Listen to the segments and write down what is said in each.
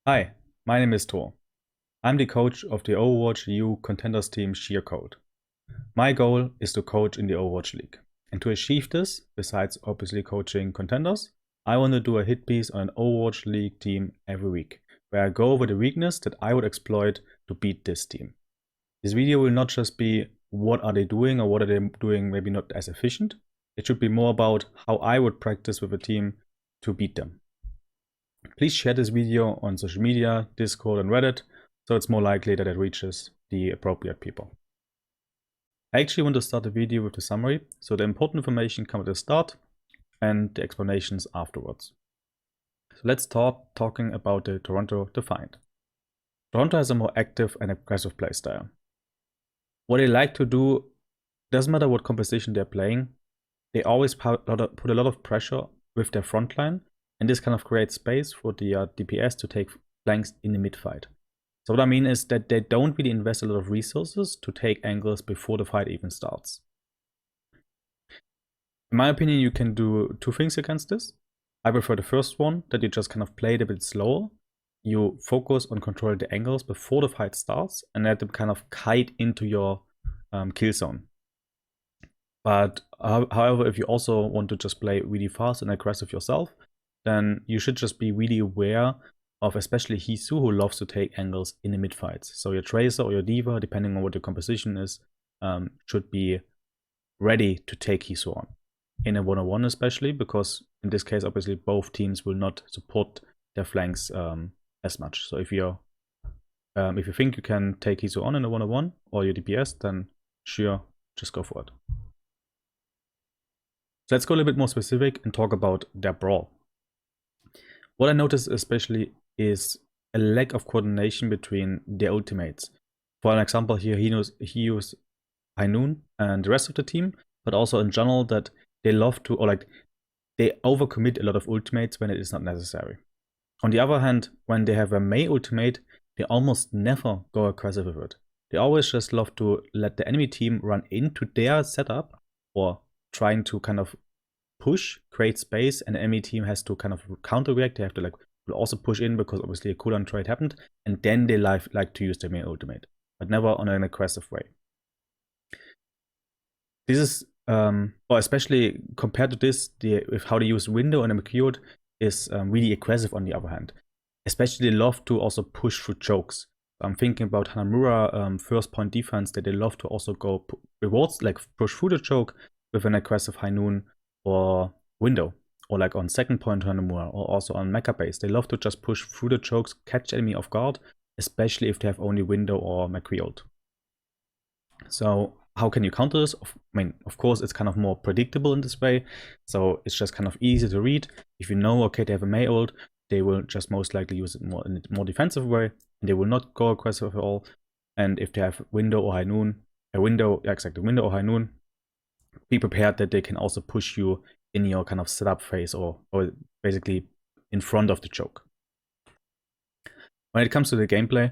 Hi, my name is Thor. I'm the coach of the Overwatch EU Contenders Team Sheer Cold. My goal is to coach in the Overwatch League. And to achieve this, besides obviously coaching contenders, I want to do a hit piece on an Overwatch League team every week, where I go over the weakness that I would exploit to beat this team. This video will not just be what are they doing or what are they doing maybe not as efficient. It should be more about how I would practice with a team to beat them. Please share this video on social media, Discord and Reddit, so it's more likely that it reaches the appropriate people. I actually want to start the video with the summary, so the important information comes at the start and the explanations afterwards. So let's start talking about the Toronto Defiant. Toronto has a more active and aggressive playstyle. What they like to do, doesn't matter what composition they're playing, they always put a lot of pressure with their front line, and this kind of creates space for the DPS to take flanks in the mid fight. So what I mean is that they don't really invest a lot of resources to take angles before the fight even starts. In my opinion, you can do two things against this. I prefer the first one, that you just kind of play it a bit slower. You focus on controlling the angles before the fight starts and let them kind of kite into your kill zone. But however, if you also want to just play really fast and aggressive yourself, then you should just be really aware of especially Hisu, who loves to take angles in the mid fights. So your Tracer or your Diva, depending on what your composition is, should be ready to take Hisu on. In a 1-on-1 especially, because in this case, obviously, both teams will not support their flanks as much. So if you think you can take Hisu on in a 1-on-1 or your DPS, then sure, just go for it. So let's go a little bit more specific and talk about their Brawl. What I noticed especially is a lack of coordination between their ultimates. For an example here, he used Hainun and the rest of the team, but also in general that they love to, or like, they overcommit a lot of ultimates when it is not necessary. On the other hand, when they have a Mei ultimate, they almost never go aggressive with it. They always just love to let the enemy team run into their setup or trying to kind of push, create space, and the enemy team has to kind of counter react. They have to will also push in because obviously a cooldown trade happened, and then they like to use their main ultimate, but never on an aggressive way. This is, or especially compared to this, with how they use window and McCure is really aggressive on the other hand. Especially they love to also push through chokes. I'm thinking about Hanamura first point defense, that they love to also go rewards, like push through the choke with an aggressive Hainun or window, or like on second point Hanamura, or also on mecha base. They love to just push through the chokes, catch enemy off guard, especially if they have only window or McCree ult. So how can you counter this? I mean, of course, it's kind of more predictable in this way. So it's just kind of easy to read. If you know, okay, they have a Mei ult, they will just most likely use it more in a more defensive way, and they will not go aggressive at all. And if they have window or Hainun, window or Hainun, be prepared that they can also push you in your kind of setup phase, or basically in front of the choke. When it comes to the gameplay,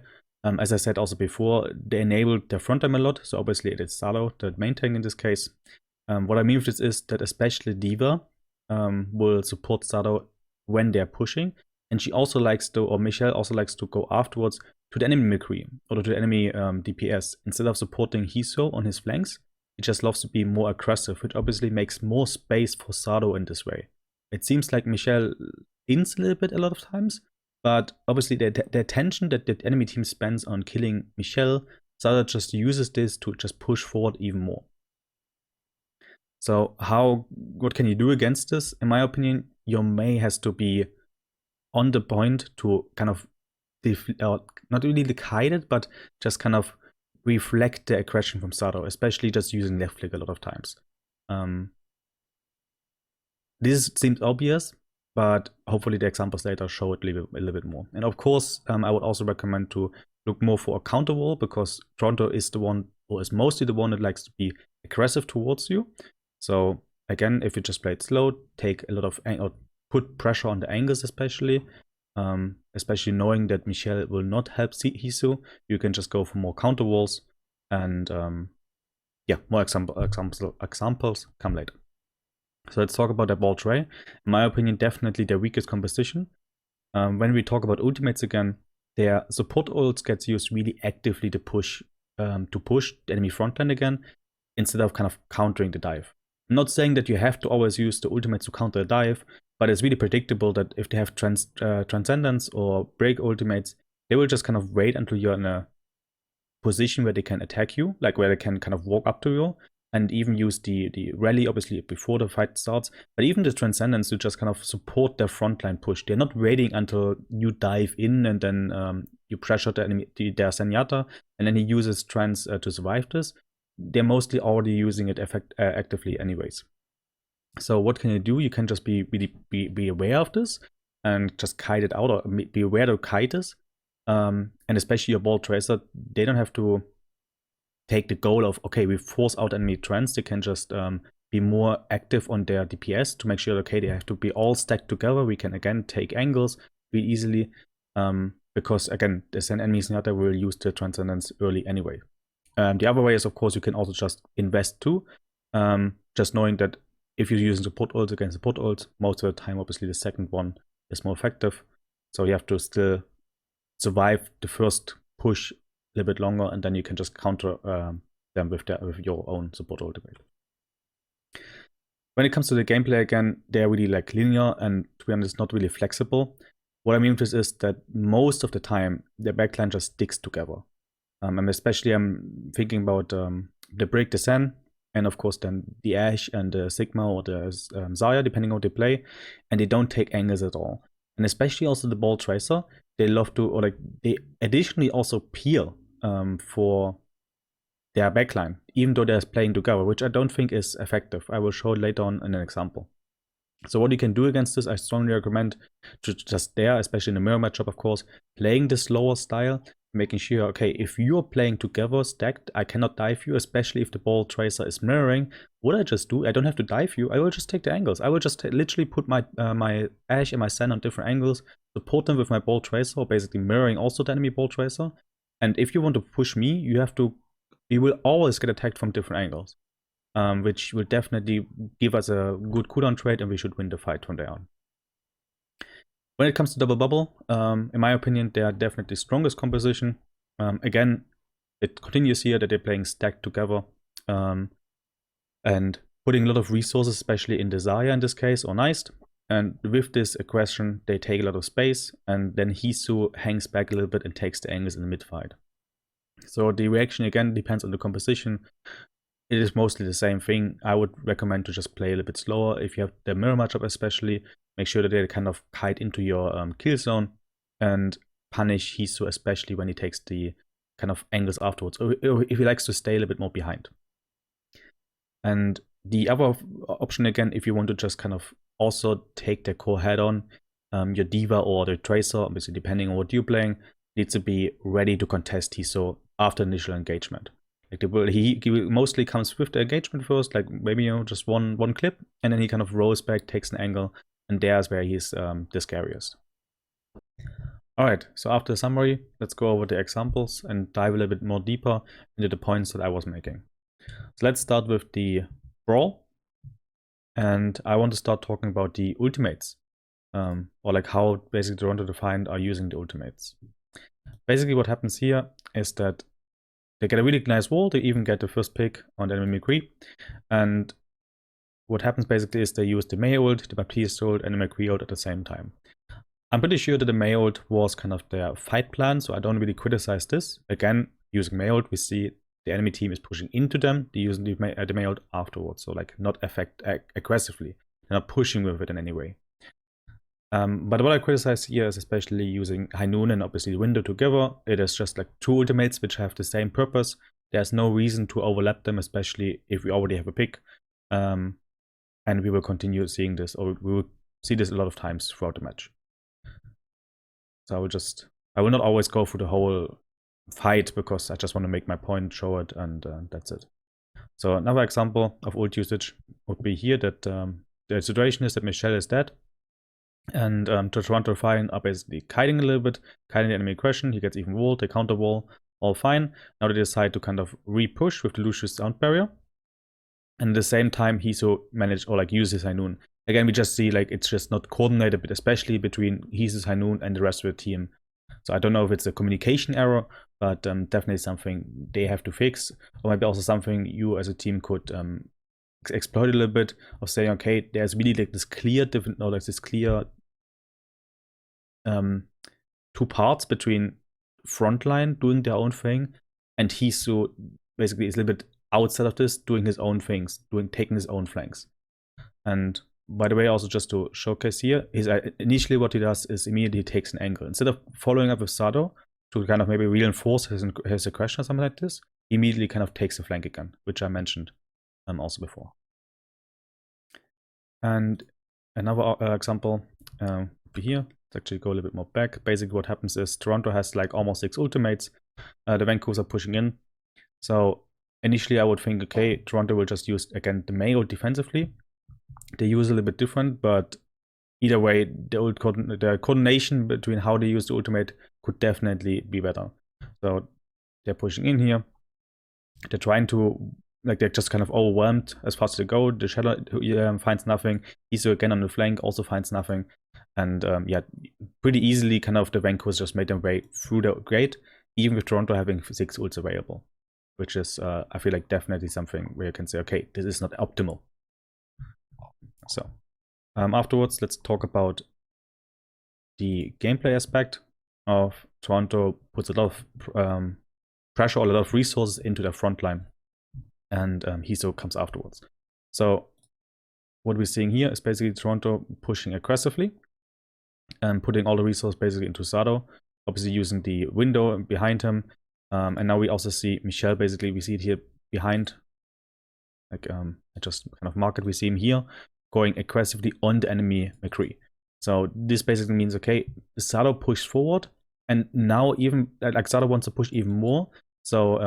as I said also before, they enabled their front time a lot. So obviously it is Salo, the main tank in this case. What I mean with this is that especially Diva will support Salo when they're pushing. And she also likes to, or Michelle also likes to go afterwards to the enemy McCree or to the enemy DPS. Instead of supporting Hiso on his flanks, he just loves to be more aggressive, which obviously makes more space for Sado in this way. It seems like Michelle ins a little bit a lot of times, but obviously the attention that the enemy team spends on killing Michelle, Sado just uses this to just push forward even more. So what can you do against this? In my opinion, your Mei has to be on the point to kind of not really hide it, but just kind of reflect the aggression from Sado, especially just using left click a lot of times. This seems obvious, but hopefully the examples later show it a little bit more. And of course, I would also recommend to look more for a counter wall, because Toronto is the one, or is mostly the one that likes to be aggressive towards you. So again, if you just play it slow, take a lot of, or put pressure on the angles especially, knowing that Michelle will not help Hisu, you can just go for more counter walls, and yeah, more examples come later. So let's talk about their ball tray. In my opinion, definitely their weakest composition. When we talk about ultimates again, their support ults gets used really actively to push the enemy frontline again, instead of kind of countering the dive. I'm not saying that you have to always use the ultimates to counter a dive, but it's really predictable that if they have Transcendence or Break ultimates, they will just kind of wait until you're in a position where they can attack you, like where they can kind of walk up to you, and even use the rally, obviously, before the fight starts, but even the Transcendence to just kind of support their frontline push. They're not waiting until you dive in and then you pressure the enemy, their Zenyatta, and then he uses Trans to survive this. They're mostly already using it actively anyways. So what can you do? You can just be aware of this and just kite it out, or be aware to kite this. And especially your Ball Tracer, they don't have to take the goal of, okay, we force out enemy trends. They can just be more active on their DPS to make sure, okay, they have to be all stacked together. We can again take angles really easily, because again, the enemy Zenyatta will use the Transcendence early anyway. The other way is, of course, you can also just invest too, just knowing that if you're using support ults against support ults, most of the time, obviously, the second one is more effective. So you have to still survive the first push a little bit longer, and then you can just counter them with your own support ultimate. When it comes to the gameplay, again, they're really like linear and, to be honest, not really flexible. What I mean with this is that most of the time, their backline just sticks together. And especially I'm thinking about the Break, the Zen, and of course then the Ashe and the Sigma or the Zarya, depending on how they play, and they don't take angles at all. And especially also the Ball Tracer, they love to, or like they additionally also peel for their backline, even though they're playing together, which I don't think is effective. I will show later on in an example. So what you can do against this, I strongly recommend to just there, especially in the mirror matchup, of course, playing this slower style, making sure, okay, if you're playing together stacked, I cannot dive you, especially if the Ball Tracer is mirroring. What I just do, I don't have to dive you, I will just take the angles. I will just literally put my my Ashe and my Zen on different angles, support them with my Ball Tracer, basically mirroring also the enemy Ball Tracer. And if you want to push me, you will always get attacked from different angles. Which will definitely give us a good cooldown trade, and we should win the fight from there on. When it comes to Double Bubble, in my opinion, they are definitely strongest composition. Again, it continues here that they're playing stacked together, and putting a lot of resources, especially in the Zarya in this case, or Neist. And with this aggression, they take a lot of space, and then Hisu hangs back a little bit and takes the angles in the mid-fight. So the reaction, again, depends on the composition. It is mostly the same thing. I would recommend to just play a little bit slower. If you have the mirror matchup especially, make sure that they kind of kite into your kill zone and punish Hisu, especially when he takes the kind of angles afterwards, or if he likes to stay a little bit more behind. And the other option, again, if you want to just kind of also take the core head on, your D.Va or the Tracer, obviously depending on what you're playing, needs to be ready to contest Hisu after initial engagement. Like he mostly comes with the engagement first, like maybe, you know, just one clip, and then he kind of rolls back, takes an angle, and there's where he's the scariest. Alright, so after the summary, let's go over the examples and dive a little bit more deeper into the points that I was making. So let's start with the Brawl, and I want to start talking about the ultimates, or like how basically Toronto Defiant are using the ultimates. Basically what happens here is that they get a really nice wall, they even get the first pick on the enemy McCree. And what happens basically is they use the Mei ult, the Baptiste ult, and the McCree ult at the same time. I'm pretty sure that the Mei ult was kind of their fight plan, so I don't really criticize this. Again, using Mei ult, we see the enemy team is pushing into them, they're using the Mei ult afterwards, so like not aggressively, they're not pushing with it in any way. But what I criticize here is especially using High Noon and obviously Window together. It is just like two ultimates which have the same purpose. There's no reason to overlap them, especially if we already have a pick. And we will continue seeing this, or we will see this a lot of times throughout the match. So I will not always go through the whole fight, because I just want to make my point, show it, and that's it. So another example of ult usage would be here that the situation is that Michelle is dead. And Toronto Defiant are basically kiting a little bit, kiting the enemy aggression. He gets even walled, they counter wall, all fine. Now they decide to kind of re-push with the Lucius sound barrier. And at the same time, Hisu managed, or like uses High Noon. again, we just see like it's just not coordinated, but especially between Heezus, Hainoon, and the rest of the team. So I don't know if it's a communication error, but definitely something they have to fix, or maybe also something you as a team could exploit a little bit of saying, okay, there's really like this clear different, or like this clear two parts between frontline doing their own thing, and Heezu basically is a little bit outside of this, doing his own things, taking his own flanks. And by the way, also just to showcase here, initially what he does is immediately takes an angle. Instead of following up with Sado to kind of maybe reinforce his aggression or something like this, he immediately kind of takes the flank again, which I mentioned also before. And another example would be here. Let's actually go a little bit more back. Basically what happens is Toronto has like almost 6 ultimates. The Vancouvers are pushing in. So initially I would think, okay, Toronto will just use, again, the Mayo defensively. They use a little bit different, but either way, the coordination between how they use the ultimate could definitely be better. So they're pushing in here. They're trying to, like, they're just kind of overwhelmed as fast as they go. The Shadow finds nothing. Heezu again on the flank also finds nothing. And yeah, pretty easily kind of the Vancouvers just made their way through the gate, even with Toronto having 6 ults available, which is, I feel like, definitely something where you can say, okay, this is not optimal. So afterwards, let's talk about the gameplay aspect of Toronto. Puts a lot of pressure or a lot of resources into their front line, and Heezu comes afterwards. So what we're seeing here is basically Toronto pushing aggressively and putting all the resources basically into Sado, obviously using the window behind him. And now we also see Michelle, basically, we see it here behind. Like, I just kind of mark it, we see him here, going aggressively on the enemy McCree. So this basically means, okay, Sado pushed forward, and now even like Sado wants to push even more. So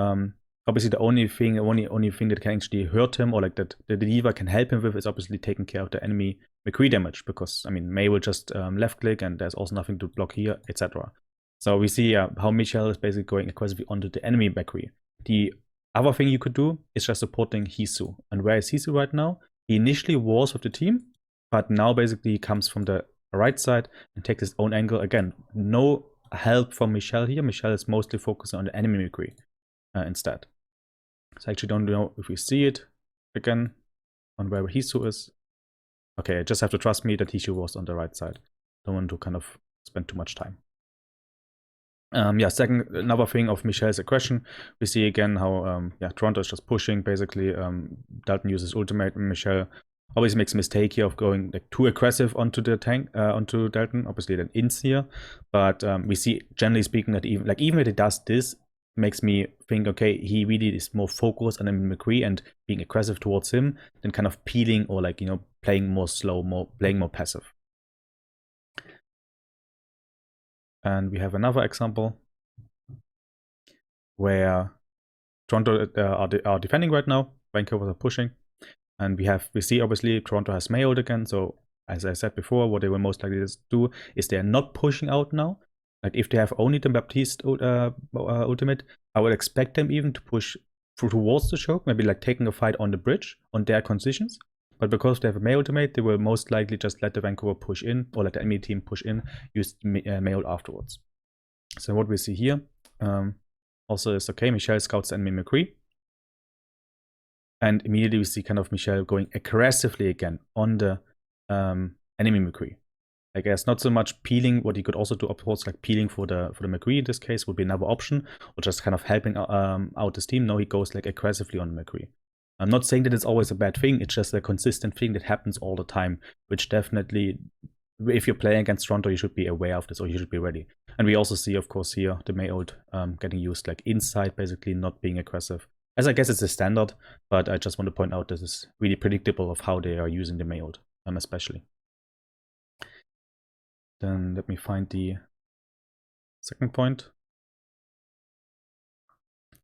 obviously the only thing that can actually hurt him, or like that the D.Va can help him with, is obviously taking care of the enemy McCree damage, because I mean Mei will just left click, and there's also nothing to block here, etc. So we see how Michelle is basically going aggressively onto the enemy McCree. The other thing you could do is just supporting Heezu. And where is Heezu right now? He initially was with the team, but now basically he comes from the right side and takes his own angle. Again, no help from Michelle here. Michelle is mostly focusing on the enemy McCree instead. So I actually don't know if we see it again on where Heezu is. Okay, I just have to trust me that Heezu was on the right side. Don't want to kind of spend too much time. Yeah, another thing of Michelle's aggression, we see again how yeah, Toronto is just pushing basically. Dalton uses ultimate, and Michelle always makes a mistake here of going like too aggressive onto the tank, onto Dalton. Obviously, then ins here, but we see generally speaking that even if he does this, makes me think, okay, he really is more focused on McCree and being aggressive towards him than kind of peeling or like, you know, playing more slow, playing more passive. And we have another example where Toronto are defending right now. Vancouver are pushing, and we see obviously Toronto has Mayo again. So as I said before, what they will most likely do is they are not pushing out now. Like if they have only the Baptiste ultimate, I would expect them even to push through towards the choke, maybe like taking a fight on the bridge on their conditions. But because they have a Mayo ultimate, they will most likely just let the Vancouver push in, or let the enemy team push in, use Mayo afterwards. So what we see here also is, okay, Michelle scouts the enemy McCree. And immediately we see kind of Michelle going aggressively again on the enemy McCree. Like there's not so much peeling. What you could also do, of course, like peeling for the McCree in this case would be another option, or just kind of helping out this team. No, he goes like aggressively on the McCree. I'm not saying that it's always a bad thing. It's just a consistent thing that happens all the time, which definitely, if you're playing against Toronto, you should be aware of this, or you should be ready. And we also see, of course, here the May ult getting used like inside, basically not being aggressive. As I guess it's a standard, but I just want to point out this is really predictable of how they are using the May ult, especially. Then let me find the second point.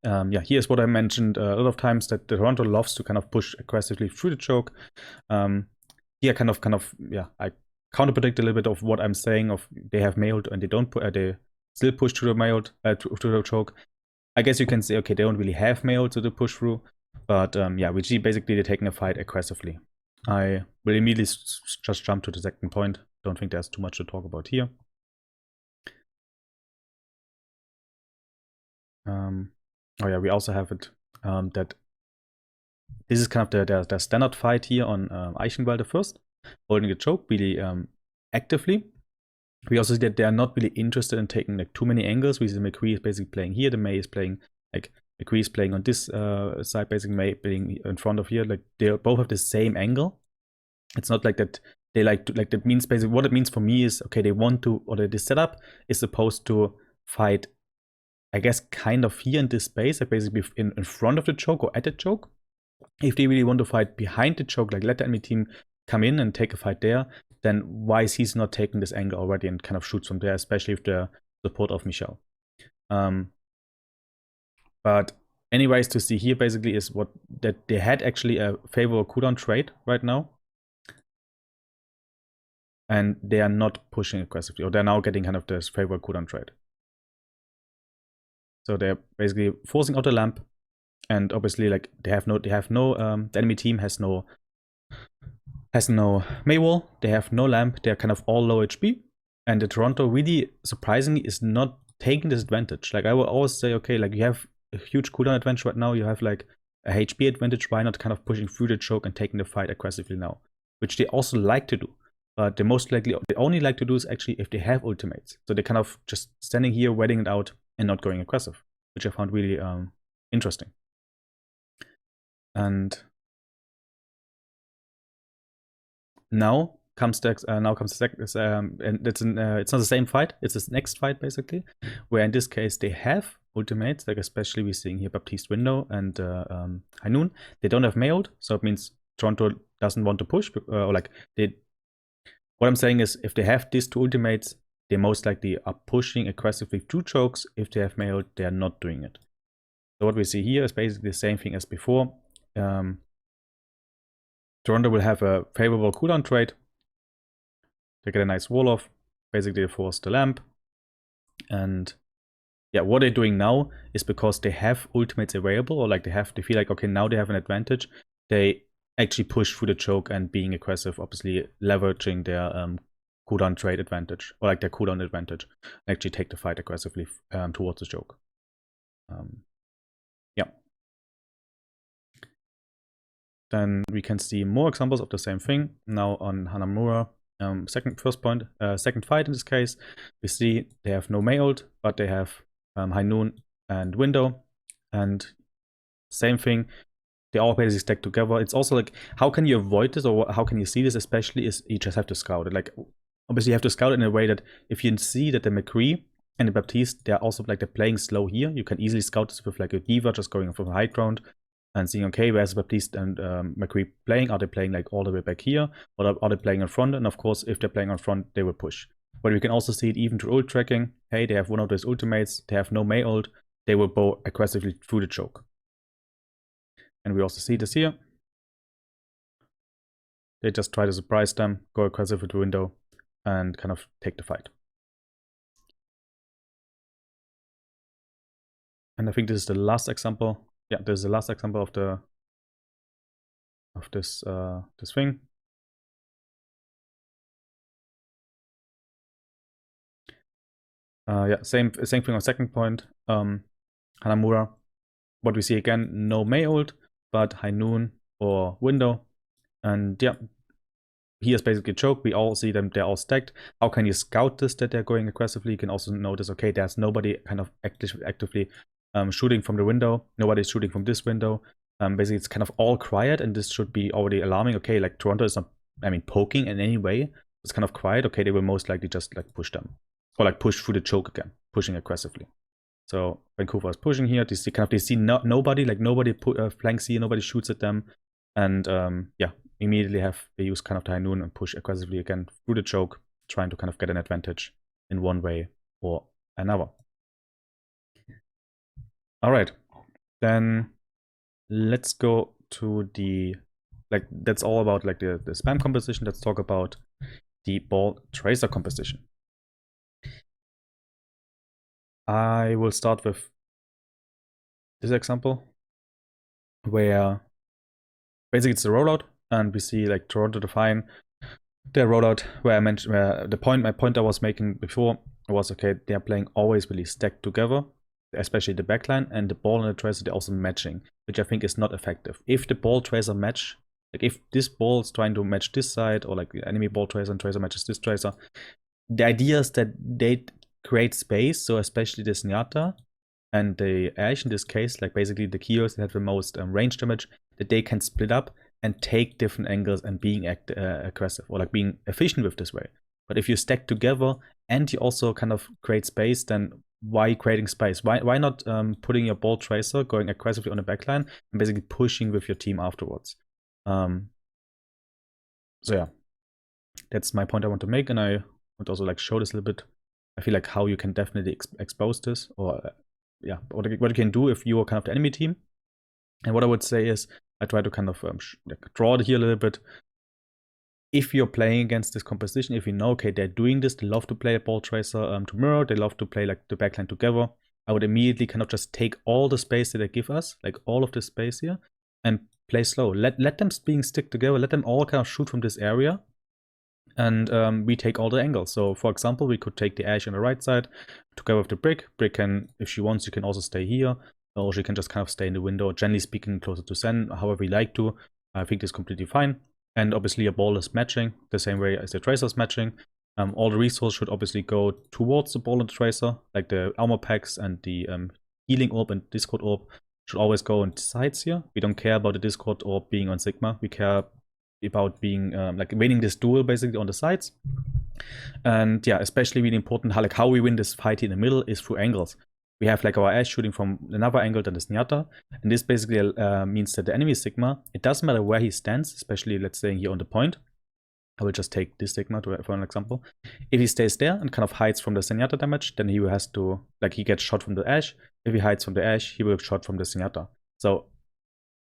Yeah, here's what I mentioned a lot of times, that the Toronto loves to kind of push aggressively through the choke. Here, kind of, yeah, I counterpredict a little bit of what I'm saying. Of they have May ult and they don't they still push through the May ult through the choke. I guess you can say, okay, they don't really have May ult to push through, but yeah, we see basically they're taking a fight aggressively. I will immediately just jump to the second point. Don't think there's too much to talk about here. Oh yeah, we also have it that this is kind of the standard fight here on Eichenwalde first, holding the choke really actively. We also see that they are not really interested in taking like too many angles. We see McCree is basically playing here, the Mei is playing like McCree is playing on this side, basically Mei playing in front of here. Like they both have the same angle. It's not like that they like to, like that means basically what it means for me is okay, they want to, or the setup is supposed to fight, I guess, kind of here in this space, like basically in front of the choke or at the choke. If they really want to fight behind the choke, like let the enemy team come in and take a fight there, then why is he not taking this angle already and kind of shoots from there, especially with the support of Michel. But anyways, to see here basically is what that they had actually a favorable cooldown trade right now. And they are not pushing aggressively, or they're now getting kind of this favorable cooldown trade. So they're basically forcing out the lamp, and obviously like the enemy team has no Mei wall, they have no lamp, they're kind of all low HP, and the Toronto really surprisingly is not taking this advantage. Like I will always say, okay, like you have a huge cooldown advantage right now, you have like a HP advantage, why not kind of pushing through the choke and taking the fight aggressively now? Which they also like to do. But they only like to do is actually if they have ultimates. So they're kind of just standing here, waiting it out, and not going aggressive, which I found really interesting. And now comes the second, and it's not the same fight. It's this next fight basically, where in this case they have ultimates, like especially we're seeing here Baptiste Window and Hainoon. They don't have Mailed, so it means Toronto doesn't want to push, or like they. What I'm saying is, if they have these two ultimates, they most likely are pushing aggressively through chokes. If they have Mailed, they are not doing it. So what we see here is basically the same thing as before. Toronto will have a favorable cooldown trade. They get a nice wall off. Basically, they force the lamp. And yeah, what they're doing now is because they have ultimates available, or like they feel like, okay, now they have an advantage. They actually push through the choke and being aggressive, obviously leveraging their cooldown trade advantage, or like their cooldown advantage, and actually take the fight aggressively towards the choke. Yeah. Then we can see more examples of the same thing now on Hanamura. Second fight in this case, we see they have no Mei ult, but they have Hainoon and Window, and same thing. They all basically stack together. It's also like, how can you avoid this, or how can you see this? Especially is you just have to scout it. Like obviously you have to scout it in a way that if you see that the McCree and the Baptiste, they're also like they're playing slow here, you can easily scout this with like a D.Va just going from high ground and seeing, okay, where's Baptiste and McCree playing? Are they playing like all the way back here, or are they playing in front? And of course, if they're playing in front, they will push. But we can also see it even through ult tracking. Hey, they have one of those ultimates, they have no Mei ult, they will bow aggressively through the choke. And we also see this here. They just try to surprise them, go aggressive with the window, and kind of take the fight. And I think this is the last example. Yeah, this is the last example of this thing. Yeah, same thing on second point. Hanamura. What we see again, no Mei ult, but Hainoon or Window. And yeah, here's basically a choke. We all see them, they're all stacked. How can you scout this that they're going aggressively? You can also notice, okay, there's nobody kind of actively shooting from the window. Nobody's shooting from this window. Basically, it's kind of all quiet, and this should be already alarming. Okay, like Toronto is not, poking in any way. It's kind of quiet. Okay, they will most likely just like push them, or like push through the choke again, pushing aggressively. So Vancouver is pushing here. They see nobody, like nobody flanks here, nobody shoots at them, and yeah, immediately they use kind of the Hainoon and push aggressively again through the choke, trying to kind of get an advantage in one way or another. All right, then let's go to that's all about like the spam composition. Let's talk about the ball tracer composition. I will start with this example, where basically it's the rollout. and we see like Toronto Defiant their rollout, where I mentioned where my point I was making before was, okay, they're playing always really stacked together, especially the backline, and the ball and the tracer they're also matching, which I think is not effective. If the ball tracer match, like if this ball is trying to match this side, or like the enemy ball tracer and tracer matches this tracer, the idea is that they create space, so especially the Zenyatta and the Ashe in this case, like basically the heroes that have the most range damage, that they can split up and take different angles and being aggressive, or like being efficient with this way. But if you stack together and you also kind of create space, then why creating space? Why not putting your ball tracer, going aggressively on the backline, and basically pushing with your team afterwards? So yeah, that's my point I want to make, and I would also like show this a little bit. I feel like how you can definitely expose this, or yeah, what you can do if you are kind of the enemy team. And what I would say is, I try to kind of draw it here a little bit. If you're playing against this composition, if you know, okay, they're doing this, they love to play a ball tracer to mirror, they love to play like the backline together, I would immediately kind of just take all the space that they give us, like all of this space here, and play slow. Let them being stick together, let them all kind of shoot from this area, and we take all the angles. So for example, we could take the Ashe on the right side together with the Brick. Brick can, if she wants, you can also stay here, or she can just kind of stay in the window, generally speaking closer to Zen, however you like to. I think this is completely fine. And obviously a ball is matching the same way as the tracer is matching. All the resources should obviously go towards the ball and the tracer, like the armor packs and the healing orb and Discord orb should always go on the sides here. We don't care about the Discord orb being on Sigma. We care about being like winning this duel basically on the sides. And yeah, especially really important how we win this fight in the middle is through angles. We have like our Ashe shooting from another angle than the Zenyatta, and this basically means that the enemy Sigma, it doesn't matter where he stands, especially let's say here on the point. I will just take this Sigma for an example. If he stays there and kind of hides from the Zenyatta damage, then he has to, like, he gets shot from the Ashe. If he hides from the Ashe, he will get shot from the Zenyatta. So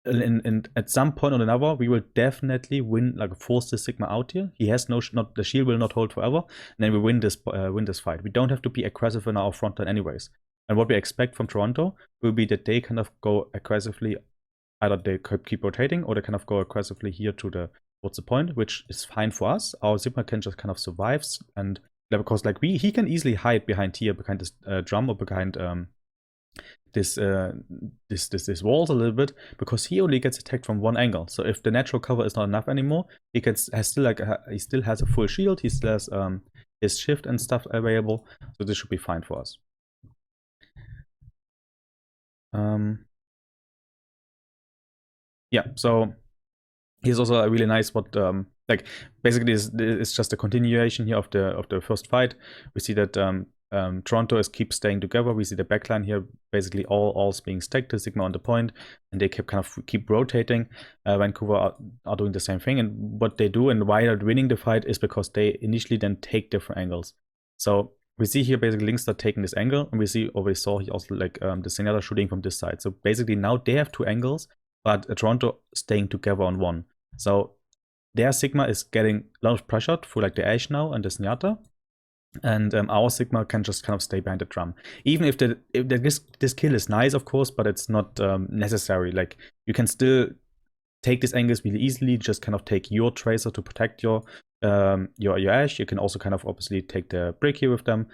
at some point or another, we will definitely win, like force the Sigma out here. He has the shield will not hold forever, and then we win this fight. We don't have to be aggressive in our front line anyways. And what we expect from Toronto will be that they kind of go aggressively, either they keep rotating or they kind of go aggressively here towards the point, which is fine for us. Our Sigma can just kind of survive, and because like he can easily hide behind here, behind this drum or behind this walls a little bit, because he only gets attacked from one angle. So if the natural cover is not enough anymore, he still has a full shield. He still has his shift and stuff available. So this should be fine for us. Yeah, so here's also a really nice what like basically it's just a continuation here of the first fight. We see that Toronto keeps staying together. We see the backline here basically all being stacked to Sigma on the point, and they keep rotating. Vancouver are doing the same thing, and what they do and why they're winning the fight is because they initially then take different angles. So we see here basically Linkster taking this angle, and we saw he also like the Zenyatta shooting from this side. So basically now they have two angles, but Toronto staying together on one. So their Sigma is getting a lot of pressure through like the Ashe now and the Zenyatta, and our Sigma can just kind of stay behind the drum. Even if this kill is nice, of course, but it's not necessary. Like you can still take these angles really easily. Just kind of take your tracer to protect your Ashe. You can also kind of obviously take the Brick here with them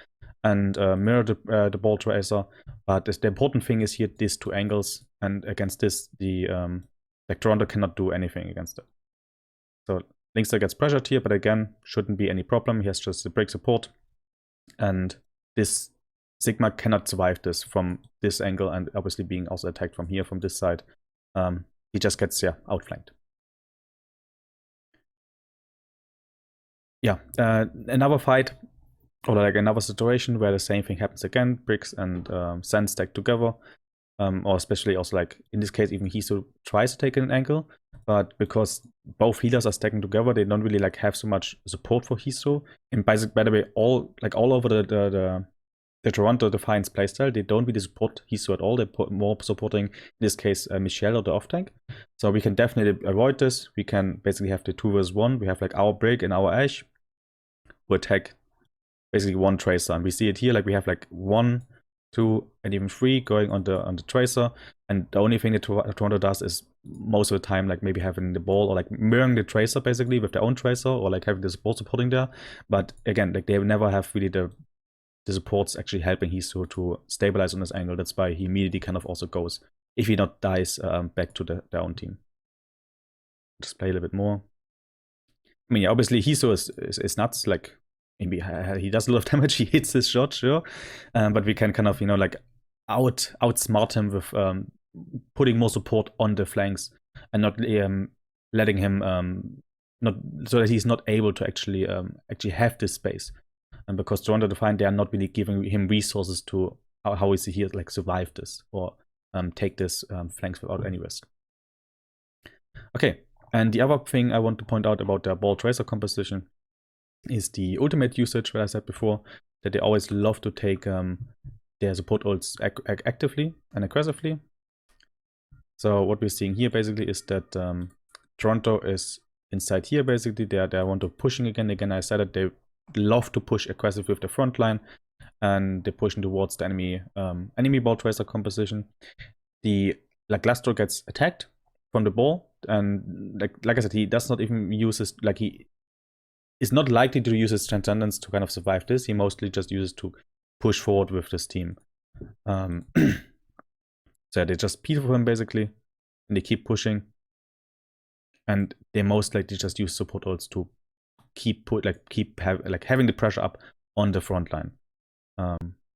and mirror the ball tracer. But the important thing is here these two angles, and against this like Toronto cannot do anything against it. So Linkster gets pressured here, but again shouldn't be any problem. He has just the Brick support, and this Sigma cannot survive this from this angle, and obviously being also attacked from here from this side. He just gets outflanked. Yeah, another fight, or like another situation where the same thing happens again. Bricks and Sand stack together, or especially also like in this case, even Hisu tries to take an angle, but because both healers are stacking together, they don't really like have so much support for Hisu. And by the way, all over the Toronto Defiance playstyle, they don't really support Hisu at all. They're more supporting, in this case, Michelle or the off tank. So we can definitely avoid this. We can basically have the 2v1. We have like our Brick and our Ashe who attack basically one tracer, and we see it here. Like we have like one 2, and even 3 going on the tracer. And the only thing that Toronto does is most of the time like maybe having the ball or like mirroring the tracer basically with their own tracer, or like having the support supporting there. But again, like they never have really the supports actually helping Hiso to stabilize on this angle. That's why he immediately kind of also goes, if he not dies, back to their own team. Just play a little bit more. I mean, yeah, obviously Hiso is nuts. Like maybe he does a lot of damage. He hits his shot, sure, but we can kind of like outsmart him with putting more support on the flanks and not letting him not so that he's not able to actually have this space. And because Toronto Defiant, they are not really giving him resources to how is he like survive this or take this flanks without any risk. Okay. And the other thing I want to point out about their ball tracer composition is the ultimate usage, where I said before that they always love to take their support ults actively and aggressively. So what we're seeing here basically is that Toronto is inside here basically. They want to pushing again. Again, I said that they love to push aggressive with the front line, and they're pushing towards the enemy ball tracer composition. The Lastro gets attacked from the ball, and like I said, he does not even use his, like he is not likely to use his transcendence to kind of survive this. He mostly just uses to push forward with this team. So they just peel for him basically, and they keep pushing, and they most likely just use support ults to keep having the pressure up on the front line.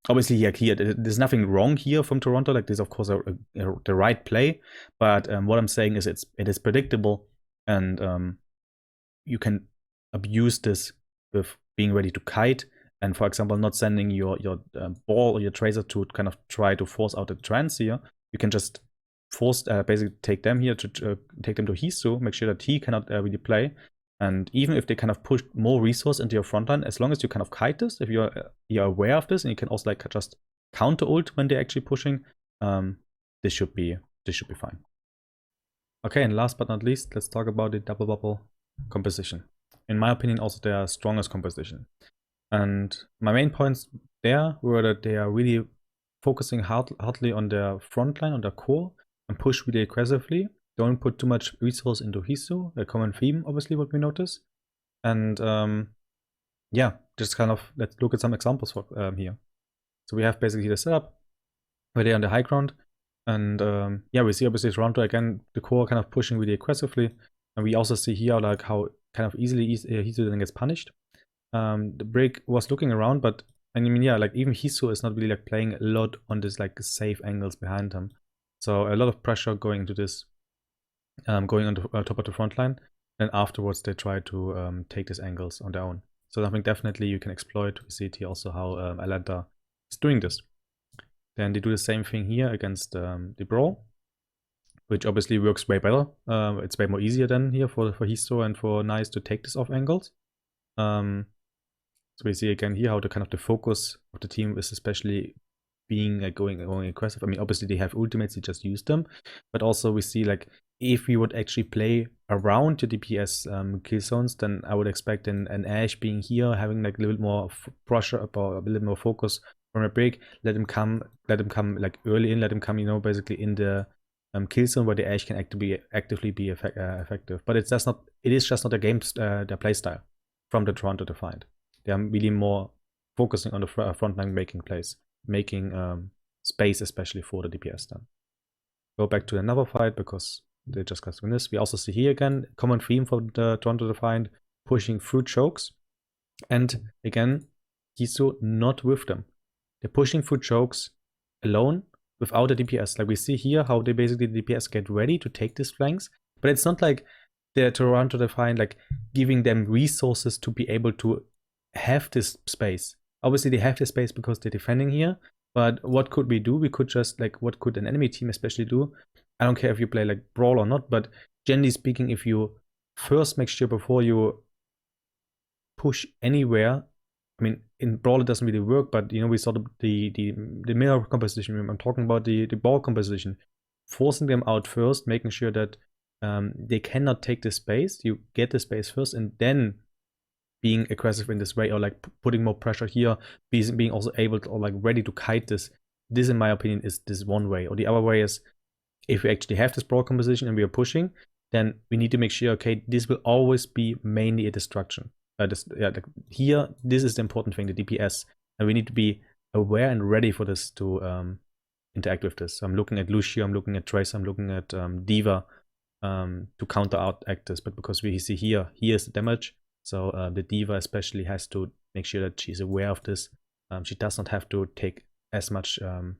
Obviously, yeah, here there's nothing wrong here from Toronto. Like this, of course, the right play. But what I'm saying is, it is predictable, and you can abuse this with being ready to kite, and for example, not sending your ball or your tracer to kind of try to force out a trance here. You can just force basically take them here to take them to Hiso, make sure that he cannot really play. And even if they kind of push more resource into your front line, as long as you kind of kite this, if you're aware of this, and you can also like just counter ult when they're actually pushing, this should be fine. Okay, and last but not least, let's talk about the double bubble composition. In my opinion, also their strongest composition. And my main points there were that they are really focusing hardly on their front line, on their core, and push really aggressively. Don't put too much resource into Hiso, a common theme, obviously, what we notice. And yeah, just kind of let's look at some examples for here. So we have basically the setup where they're on the high ground. And yeah, we see obviously Toronto again, the core kind of pushing really aggressively. And we also see here like how kind of easily Hiso then gets punished. The break was looking around, but I mean, yeah, like even Hiso is not really like playing a lot on this like safe angles behind him. So a lot of pressure going into this. Going on the top of the front line, and afterwards they try to take these angles on their own. So I think definitely you can exploit. We see here also how Atlanta is doing this. Then they do the same thing here against the Brawl, which obviously works way better. It's way more easier than here for Hiso and for Nice to take this off angles. So we see again here how the focus of the team is especially being going aggressive. I mean, obviously they have ultimates, they just use them, but also we see like if we would actually play around the DPS kill zones, then I would expect an Ashe being here, having like a little bit more pressure about a little more focus from a break. Let him come like early in. Let him come, basically in the kill zone where the Ashe can actively be effective. But it is just not a game their play style from the Toronto Defiant. They are really more focusing on the front line, making plays, making space, especially for the DPS. Then go back to another fight because they just got through this. We also see here again common theme for the Toronto Defiant, pushing through chokes, and again Hiso not with them. They're pushing through chokes alone without a DPS. Like we see here how they basically the DPS get ready to take these flanks, but it's not like the Toronto Defiant like giving them resources to be able to have this space. Obviously they have this space because they're defending here, but what could we do? We could just like, what could an enemy team especially do? I don't care if you play like Brawl or not, but generally speaking, if you first make sure before you push anywhere, I mean, in Brawl it doesn't really work, but we saw the mirror composition. I'm talking about the ball composition, forcing them out first, making sure that they cannot take the space. You get the space first, and then being aggressive in this way, or like putting more pressure here, being also able to, or like ready to kite this this, in my opinion, is this one way. Or the other way is, if we actually have this Brawl composition and we are pushing, then we need to make sure, okay, this will always be mainly a destruction. Here, this is the important thing, the DPS. And we need to be aware and ready for this to interact with this. So I'm looking at Lucio, I'm looking at Tracer, I'm looking at D.Va to counteract this. But because we see here's the damage. So the D.Va especially has to make sure that she's aware of this. She does not have to take as much the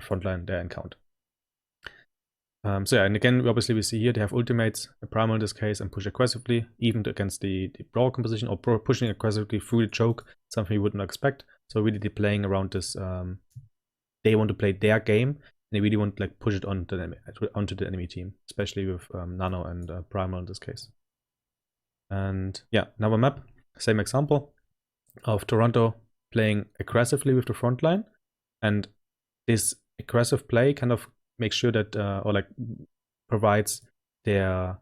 front line there encounter. So yeah, and again, obviously we see here they have ultimates, a primal in this case, and push aggressively, even against the Brawl composition, or pushing aggressively through the choke, something you wouldn't expect. So really they're playing around this, they want to play their game, and they really want to like push it onto the enemy team, especially with Nano and primal in this case. And yeah, another map, same example of Toronto playing aggressively with the front line, and this aggressive play kind of makes sure that provides their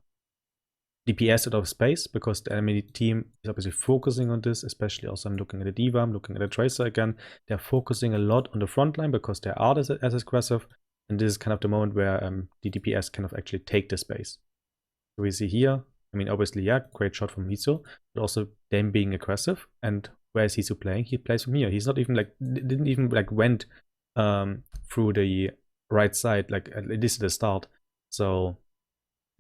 DPS out of space, because the enemy team is obviously focusing on this. Especially also I'm looking at the D.Va, I'm looking at the Tracer again. They're focusing a lot on the front line because they are as aggressive, and this is kind of the moment where the DPS kind of actually take the space. So we see here, I mean, obviously, yeah, great shot from Hiso, but also them being aggressive. And where is Hiso playing? He plays from here. He's not even like, didn't even like went through the right side, like at least at the start. So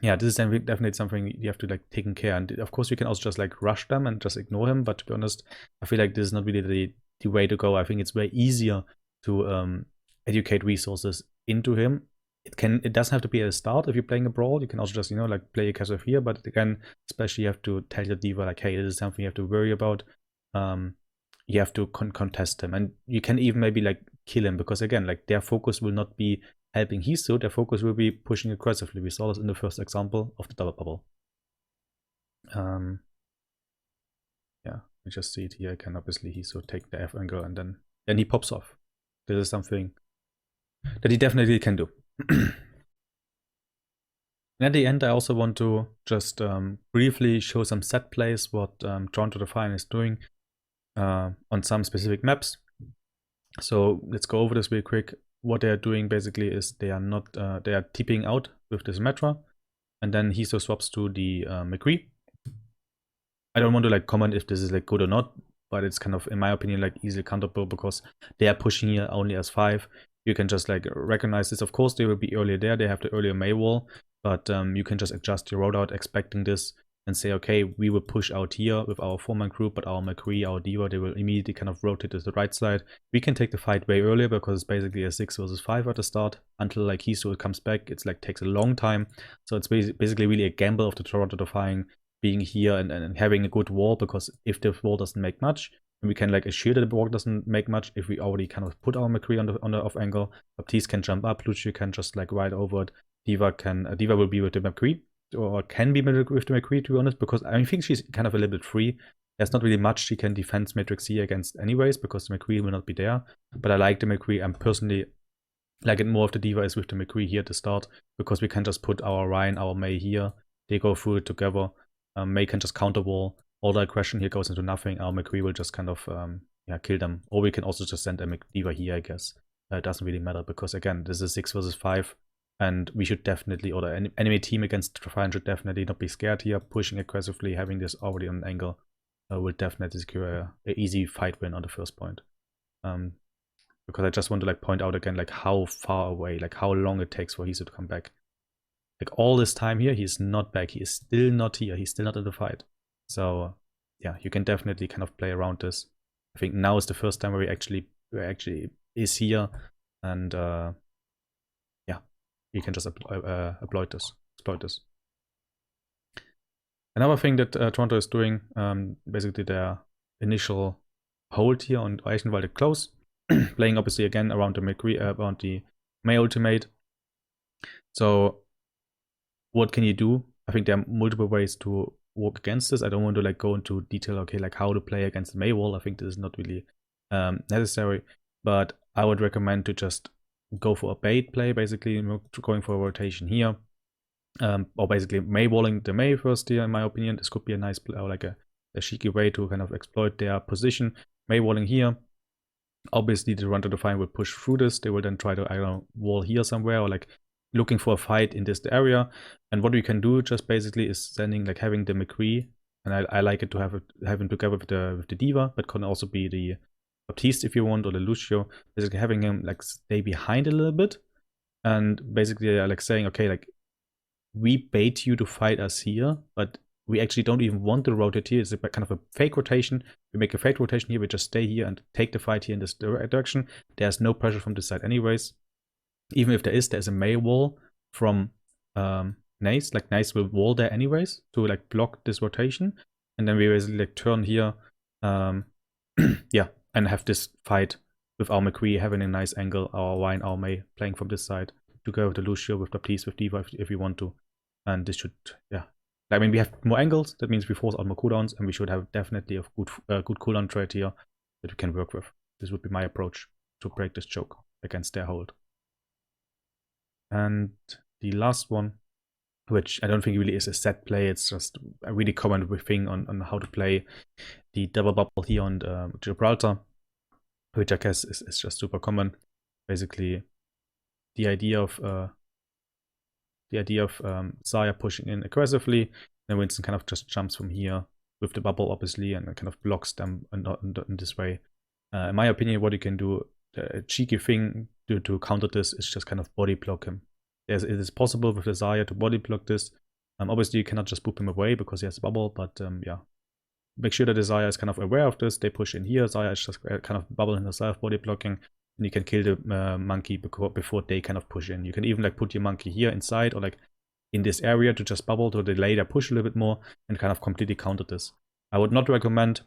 yeah, this is definitely something you have to like take care. And of course you can also just like rush them and just ignore him, but to be honest, I feel like this is not really the way to go. I think it's way easier to educate resources into him. It doesn't have to be at the start. If you're playing a Brawl, you can also just, you know, like play a aggressive here, but again, especially you have to tell your D.Va like, hey, this is something you have to worry about. You have to contest him, and you can even maybe like kill him, because again, like their focus will not be helping Hiso, their focus will be pushing aggressively. We saw this in the first example of the double bubble. Yeah, we just see it here. Can obviously Hiso take the F angle, and then he pops off. This is something that he definitely can do. And at the end, I also want to just briefly show some set plays, what Toronto Defiant is doing on some specific maps. So let's go over this real quick. What they are doing basically is they are tipping out with this Metra, and then Hiso swaps to the McCree. I don't want to like comment if this is like good or not, but it's kind of, in my opinion, like easily counterable, because they are pushing here only as 5. You can just like recognize this. Of course, they will be earlier there. They have the earlier May wall, but you can just adjust your roadout expecting this and say, okay, we will push out here with our 4-man group, but our McCree, our D.Va, they will immediately kind of rotate to the right side. We can take the fight way earlier, because it's basically a 6 versus 5 at the start until like Hiso comes back. It's like takes a long time. So it's basically really a gamble of the Toronto Defiant being here and having a good wall, because if the wall doesn't make much, we can like assure that the wall doesn't make much if we already kind of put our McCree on the off angle. Baptiste can jump up, Lucio can just like ride over it. D.Va will be with the McCree, or can be with the McCree, to be honest, because I think she's kind of a little bit free. There's not really much she can defense Matrix C against anyways, because the McCree will not be there. But I like the McCree. I'm personally like it more of the D.Va is with the McCree here at the start, because we can just put our Ryan, our May here. They go through it together. May can just counter wall. All the aggression here goes into nothing. Our McCree will just kind of kill them. Or we can also just send a D.Va here, I guess. It doesn't really matter, because again, this is 6 versus 5. And we should definitely, or the enemy team against Defiant should definitely not be scared here. Pushing aggressively, having this already on an angle will definitely secure an easy fight win on the first point. Because I just want to like point out again like how far away, like how long it takes for Hiso to come back. Like all this time here, he's not back. He is still not here. He's still not in the fight. So yeah, you can definitely kind of play around this. I think now is the first time where he actually is here, and you can just exploit this. Another thing that Toronto is doing, basically their initial hold here on Eichenwalde close, playing obviously again around the May ultimate. So what can you do? I think there are multiple ways to work against this. I don't want to like go into detail, okay, like how to play against the May wall. I think this is not really necessary, but I would recommend to just go for a bait play, basically going for a rotation here, or basically May walling the May first here. In my opinion, this could be a nice play, or like a cheeky way to kind of exploit their position. May walling here, Obviously, the Toronto Defiant will push through this. They will then try to, I don't know, wall here somewhere, or like looking for a fight in this area. And what we can do just basically is sending, like having the McCree, and I like it to have him together with the Diva, but can also be the Baptiste if you want, or the Lucio. Basically having him like stay behind a little bit, and basically like saying, okay, like we bait you to fight us here, but we actually don't even want to rotate here. It's kind of a fake rotation. We make a fake rotation here. We just stay here and take the fight here in this direction. There's no pressure from this side anyways. Even if there's a melee wall from Nace. Like Nace will wall there anyways to like block this rotation. And then we basically like turn here. Yeah, and have this fight with our McCree having a nice angle, our Wine, our Mei playing from this side. To go with the Lucio, with Baptiste, with Diva if we want to. And this should, yeah. I mean, we have more angles. That means we force out more cooldowns, and we should have definitely a good cooldown trade here that we can work with. This would be my approach to break this choke against their hold. And the last one, which I don't think really is a set play, it's just a really common thing on how to play the double bubble here on Gibraltar, which I guess is just super common. Basically, the idea of Xayah pushing in aggressively, then Winston kind of just jumps from here with the bubble, obviously, and kind of blocks them in this way. In my opinion, what you can do, a cheeky thing to counter this is just kind of body block him. It is possible with the Xayah to body block this. Obviously, you cannot just boop him away because he has a bubble, but yeah. Make sure that the Xayah is kind of aware of this. They push in here. Xayah is just kind of bubbling herself, body blocking. And you can kill the monkey before they kind of push in. You can even like put your monkey here inside or like in this area to just bubble to delay their push a little bit more and kind of completely counter this. I would not recommend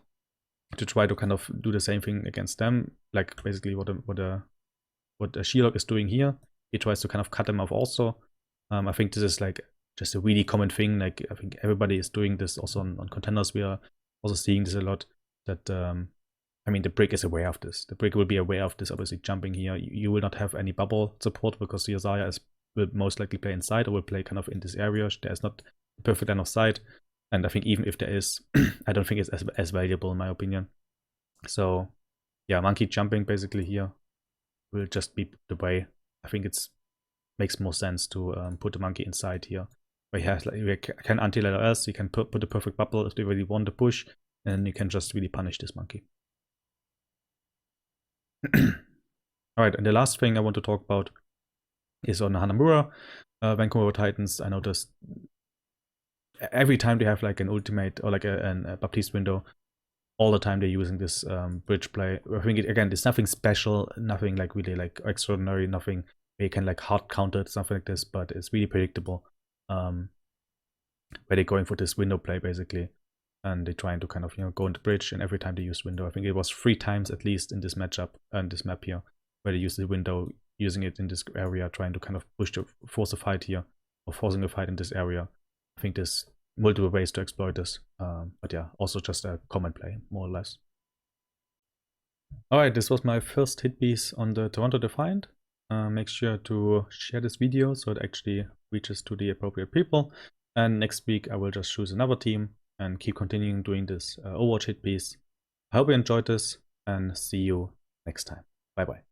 to try to kind of do the same thing against them. Like basically what Sherlock is doing here. He tries to kind of cut them off also. I think this is like just a really common thing. Like I think everybody is doing this also on Contenders. We are also seeing this a lot. That I mean, the Brick is aware of this. The Brick will be aware of this, obviously jumping here. You will not have any bubble support because the Xayah will most likely play inside or will play kind of in this area. There's not a perfect line of sight. And I think even if there is, I don't think it's as valuable in my opinion. So yeah, monkey jumping basically here will just be the way. I think it makes more sense to put the monkey inside here. Where he has, like, you can anti-LRS, you can put the perfect bubble if they really want to push, and you can just really punish this monkey. Alright, and the last thing I want to talk about is on Hanamura, Vancouver Titans. I noticed every time they have like an ultimate or like a Baptiste window, all the time they're using this bridge play. I think again, there's nothing special, nothing like really like extraordinary, nothing where you can like hard counter it, something like this, but it's really predictable. Where they're going for this window play basically. And they're trying to kind of, go into bridge, and every time they use window, I think it was 3 times at least in this matchup and this map here, where they use the window, using it in this area, trying to kind of force a fight here, or forcing a fight in this area. I think there's multiple ways to exploit this, but yeah, also just a common play, more or less. Alright, this was my first hit piece on the Toronto Defiant. Make sure to share this video so it actually reaches to the appropriate people. And next week I will just choose another team and keep continuing doing this Overwatch hit piece. I hope you enjoyed this, and see you next time. Bye bye.